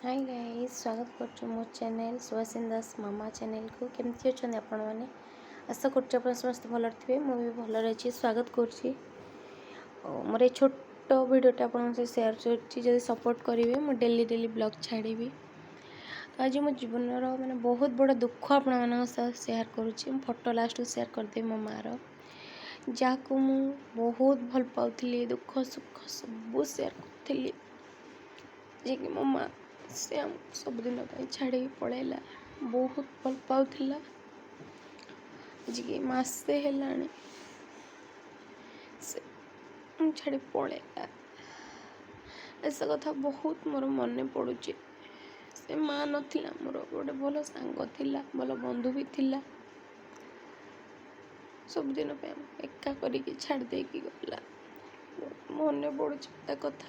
Hi guys, स्वागत कर मो चैनल सुहासिनी दास मामा चैनल को। केमती अच्छा आपण मैंने आशा कर समस्त भल थे। मुझे भल रही स्वागत कर मोर छोट भिडटा आप सेयार कर सपोर्ट करेंगे। मुझे डेली डेली ब्लॉग छाड़ी तो आज मो जीवन मैंने बहुत बड़ा दुख आपण सेयार करुँची। फोटो लास्ट सेयार करदे मो मार जहाँ मु बहुत भल पाऊली, दुख सुख सब सेयार करी जे कि मो माँ से हम सबुदिन छाड़ी पलैला। बहुत भल पाऊला जी मसे है छाड़ी पलैला। ऐसा कथा बहुत मोर मन पड़ुचे। से माँ नथिला, मोर गोटे भल सांग थिला, भल बंधु भी थिला। सबुदिन एका करके छाड़ देकी गला। मन पड़ुचे कथा।